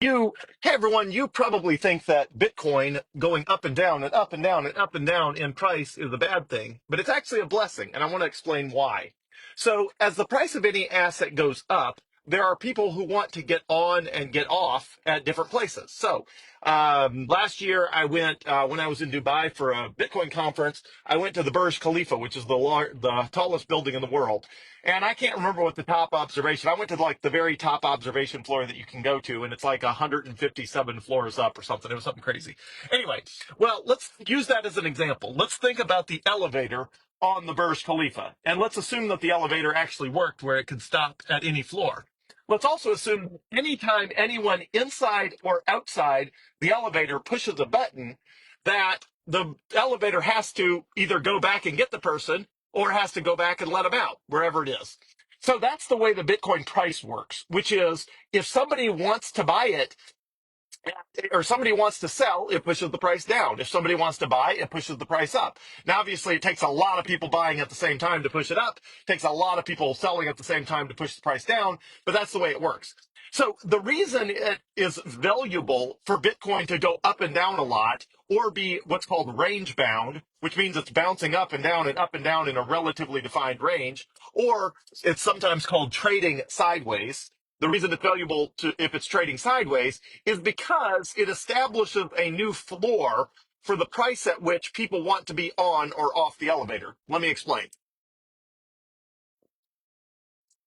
You, hey everyone, you probably think that Bitcoin going up and down and up and down and up and down in price is a bad thing, but it's actually a blessing, and I want to explain why. So, as the price of any asset goes up, there are people who want to get on and get off at different places. So, last year I went when I was in Dubai for a Bitcoin conference. I went to the Burj Khalifa, which is the tallest building in the world. And I can't remember what the top observation. I went to like the very top observation floor that you can go to, and it's like 157 floors up or something. It was something crazy. Anyway, well, let's use that as an example. Let's think about the elevator on the Burj Khalifa, and let's assume that the elevator actually worked where it could stop at any floor. Let's also assume anytime anyone inside or outside the elevator pushes a button, that the elevator has to either go back and get the person or has to go back and let them out, wherever it is. So that's the way the Bitcoin price works, which is if somebody wants to buy it, or somebody wants to sell, it pushes the price down. If somebody wants to buy, it pushes the price up. Now, obviously, it takes a lot of people buying at the same time to push it up. It takes a lot of people selling at the same time to push the price down, but that's the way it works. So the reason it is valuable for Bitcoin to go up and down a lot or be what's called range bound, which means it's bouncing up and down in a relatively defined range, or it's sometimes called trading sideways. The reason it's valuable to if it's trading sideways is because it establishes a new floor for the price at which people want to be on or off the elevator. Let me explain.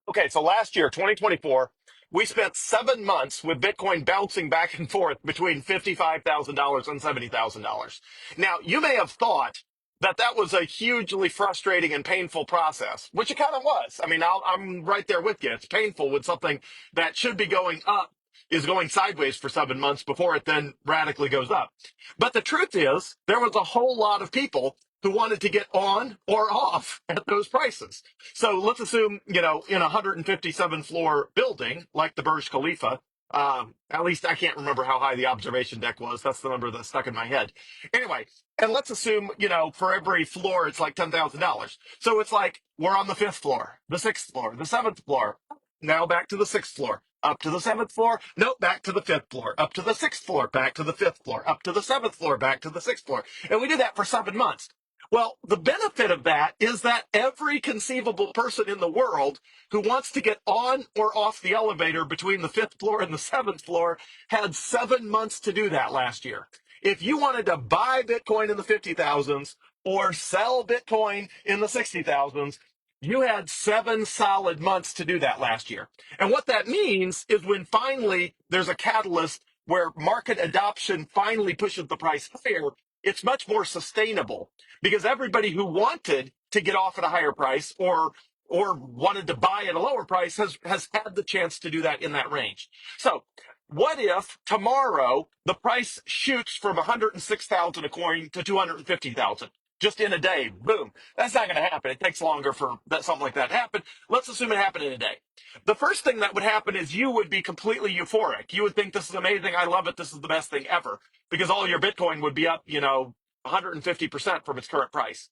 Okay, so last year, 2024, we spent 7 months with Bitcoin bouncing back and forth between $55,000 and $70,000. Now, you may have thought that that was a hugely frustrating and painful process, which it kind of was. I mean, I'm right there with you. It's painful when something that should be going up is going sideways for 7 months before it then radically goes up. But the truth is, there was a whole lot of people who wanted to get on or off at those prices. So let's assume, in a 157 floor building like the Burj Khalifa, at least I can't remember how high the observation deck was. That's the number that's stuck in my head. Anyway, and let's assume, for every floor, it's like $10,000. So it's like we're on the fifth floor, the sixth floor, the seventh floor. Now back to the sixth floor, up to the seventh floor. Nope, back to the fifth floor, up to the sixth floor, back to the fifth floor, up to the seventh floor, back to the sixth floor. And we did that for 7 months. Well, the benefit of that is that every conceivable person in the world who wants to get on or off the elevator between the fifth floor and the seventh floor had 7 months to do that last year. If you wanted to buy Bitcoin in the 50,000s or sell Bitcoin in the 60,000s, you had 7 solid months to do that last year. And what that means is when finally there's a catalyst where market adoption finally pushes the price higher, it's much more sustainable because everybody who wanted to get off at a higher price or wanted to buy at a lower price has had the chance to do that in that range. So what if tomorrow the price shoots from 106,000 a coin to 250,000 just in a day? Boom. That's not going to happen. It takes longer for something like that to happen. Let's assume it happened in a day. The first thing that would happen is you would be completely euphoric. You would think this is amazing. I love it. This is the best thing ever because all your Bitcoin would be up, 150% from its current price.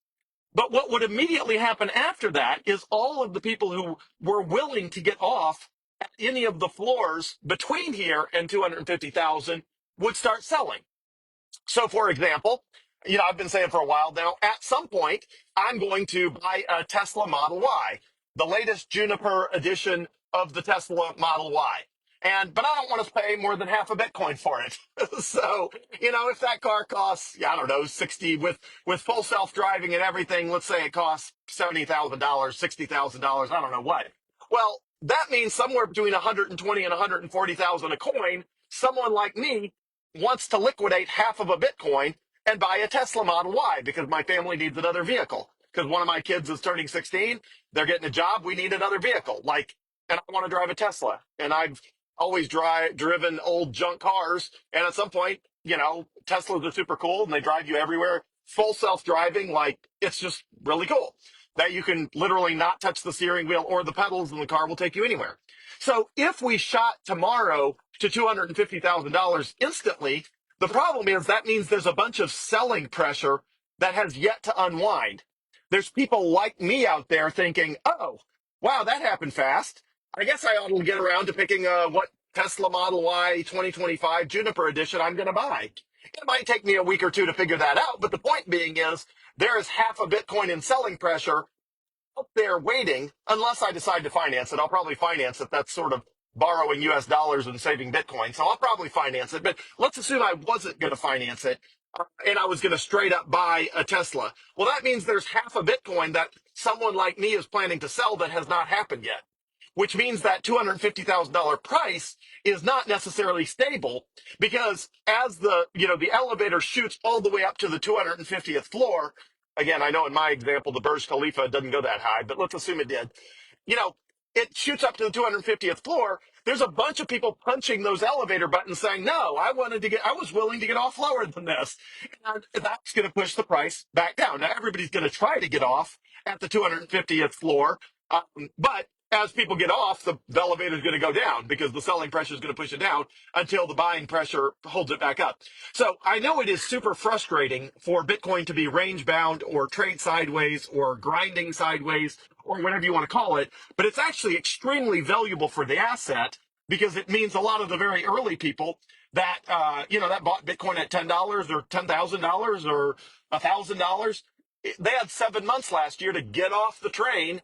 But what would immediately happen after that is all of the people who were willing to get off at any of the floors between here and 250,000 would start selling. So, for example, I've been saying for a while now, at some point, I'm going to buy a Tesla Model Y, the latest Juniper edition of the Tesla Model Y. But I don't want to pay more than half a Bitcoin for it. So, if that car costs, I don't know, 60 with full self-driving and everything, let's say it costs $70,000, $60,000, I don't know what. Well, that means somewhere between 120 and 140,000 a coin, someone like me wants to liquidate half of a Bitcoin and buy a Tesla Model Y because my family needs another vehicle. Because one of my kids is turning 16, they're getting a job, we need another vehicle. And I want to drive a Tesla. And I've always driven old junk cars. And at some point, Teslas are super cool and they drive you everywhere. Full self-driving, it's just really cool that you can literally not touch the steering wheel or the pedals and the car will take you anywhere. So if we shot tomorrow to $250,000 instantly, the problem is that means there's a bunch of selling pressure that has yet to unwind. There's people like me out there thinking, oh, wow, that happened fast. I guess I ought to get around to picking what Tesla Model Y 2025 Juniper Edition I'm going to buy. It might take me a week or two to figure that out, but the point being is there is half a Bitcoin in selling pressure out there waiting unless I decide to finance it. I'll probably finance it. That's sort of borrowing US dollars and saving Bitcoin. So I'll probably finance it. But let's assume I wasn't going to finance it and I was going to straight up buy a Tesla. Well, that means there's half a Bitcoin that someone like me is planning to sell that has not happened yet. Which means that $250,000 price is not necessarily stable because as the elevator shoots all the way up to the 250th floor, again, I know in my example, the Burj Khalifa doesn't go that high, but let's assume it did. You know, it shoots up to the 250th floor. There's a bunch of people punching those elevator buttons saying, no, I was willing to get off lower than this. And that's going to push the price back down. Now, everybody's going to try to get off at the 250th floor. But as people get off, the elevator is going to go down because the selling pressure is going to push it down until the buying pressure holds it back up. So I know it is super frustrating for Bitcoin to be range bound or trade sideways or grinding sideways or whatever you want to call it, but it's actually extremely valuable for the asset because it means a lot of the very early people that that bought Bitcoin at $10 or $10,000 or $1,000. They had 7 months last year to get off the train,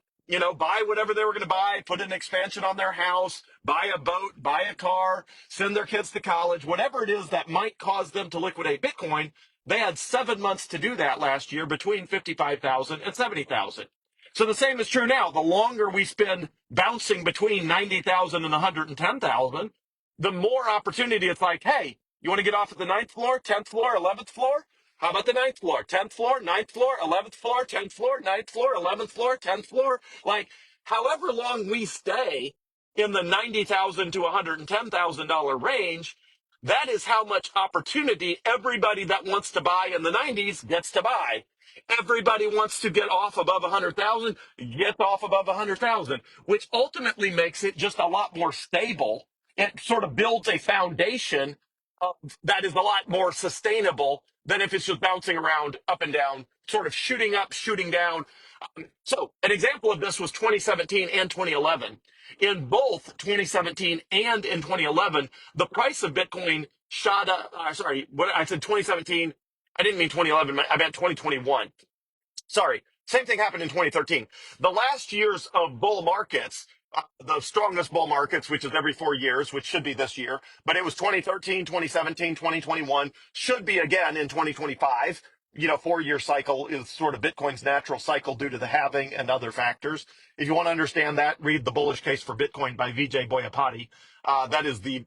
buy whatever they were going to buy, put an expansion on their house, buy a boat, buy a car, send their kids to college, whatever it is that might cause them to liquidate Bitcoin. They had 7 months to do that last year between 55,000 and 70,000. So the same is true now. The longer we spend bouncing between 90,000 and 110,000, the more opportunity it's like, hey, you want to get off at the ninth floor, 10th floor, 11th floor? How about the ninth floor, 10th floor, ninth floor, 11th floor, 10th floor, ninth floor, 11th floor, 10th floor? Like, however long we stay in the $90,000 to $110,000 range, that is how much opportunity everybody that wants to buy in the 90s gets to buy. Everybody wants to get off above 100,000, gets off above 100,000, which ultimately makes it just a lot more stable. It sort of builds a foundation that is a lot more sustainable than if it's just bouncing around up and down, sort of shooting up, shooting down. So an example of this was 2017 and 2011. In both 2017 and in 2011, the price of Bitcoin shot up. Sorry, what I said 2017. I didn't mean 2011. I meant 2021. Sorry, same thing happened in 2013. The last years of bull markets, the strongest bull markets, which is every 4 years, which should be this year, but it was 2013, 2017, 2021, should be again in 2025. 4 year cycle is sort of Bitcoin's natural cycle due to the halving and other factors. If you want to understand that, read The Bullish Case for Bitcoin by Vijay Boyapati. That is the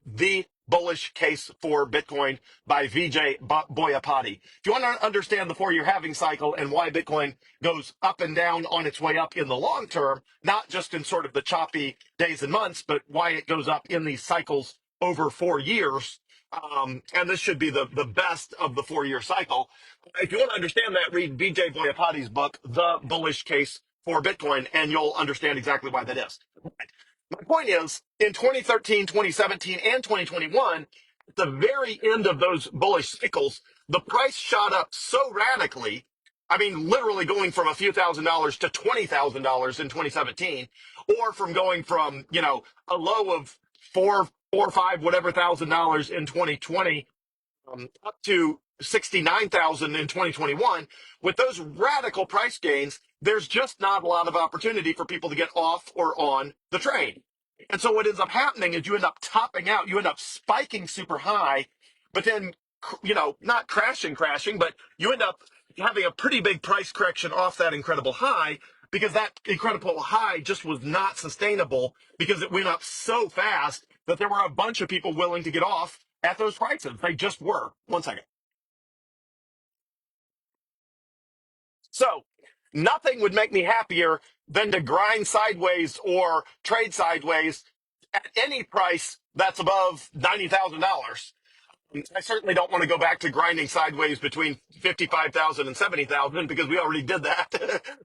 bullish case for Bitcoin by Vijay Boyapati. If you want to understand the 4 year halving cycle and why Bitcoin goes up and down on its way up in the long term, not just in sort of the choppy days and months, but why it goes up in these cycles over 4 years. And this should be the best of the 4 year cycle. If you want to understand that, read Vijay Boyapati's book, The Bullish Case for Bitcoin, and you'll understand exactly why that is. My point is, in 2013, 2017, and 2021, at the very end of those bullish cycles, the price shot up so radically. I mean, literally going from a few $1,000s to $20,000 in 2017, or from going from, a low of four or five, whatever $1,000 in 2020 up to 69,000 in 2021. With those radical price gains, there's just not a lot of opportunity for people to get off or on the train. And so what ends up happening is you end up topping out, you end up spiking super high, but then, not crashing, but you end up having a pretty big price correction off that incredible high because that incredible high just was not sustainable because it went up so fast that there were a bunch of people willing to get off at those prices. They just were. One second. So nothing would make me happier than to grind sideways or trade sideways at any price that's above $90,000. I certainly don't want to go back to grinding sideways between 55,000 and 70,000 because we already did that.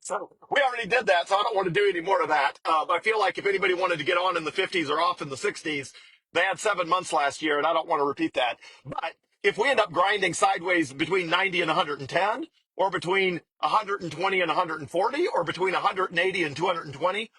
So I don't want to do any more of that. I feel like if anybody wanted to get on in the 50s or off in the 60s, they had 7 months last year, and I don't want to repeat that. But if we end up grinding sideways between 90 and 110, or between 120 and 140, or between 180 and 220,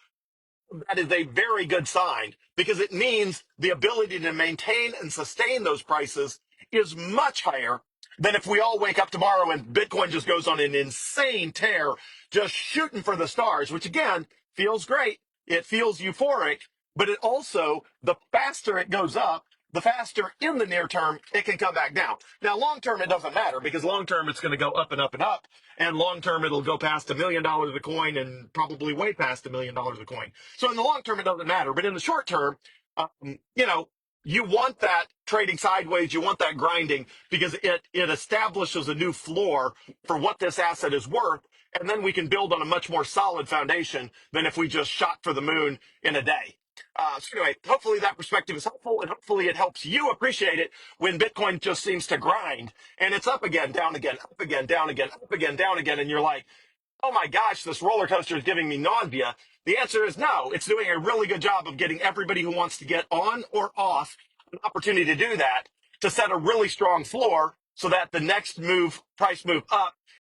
that is a very good sign because it means the ability to maintain and sustain those prices is much higher than if we all wake up tomorrow and Bitcoin just goes on an insane tear, just shooting for the stars, which again feels great. It feels euphoric, but it also, the faster it goes up, the faster in the near term it can come back down. Now, long term, it doesn't matter because long term it's going to go up and up and up. And long term, it'll go past $1 million a coin and probably way past $1 million a coin. So in the long term, it doesn't matter. But in the short term, you know, you want that trading sideways, you want that grinding because it establishes a new floor for what this asset is worth. And then we can build on a much more solid foundation than if we just shot for the moon in a day. So anyway, hopefully that perspective is helpful and hopefully it helps you appreciate it when Bitcoin just seems to grind and it's up again, down again, up again, down again, up again, down again. And you're like, oh my gosh, this roller coaster is giving me nausea. The answer is no. It's doing a really good job of getting everybody who wants to get on or off an opportunity to do that, to set a really strong floor so that the next move, price move up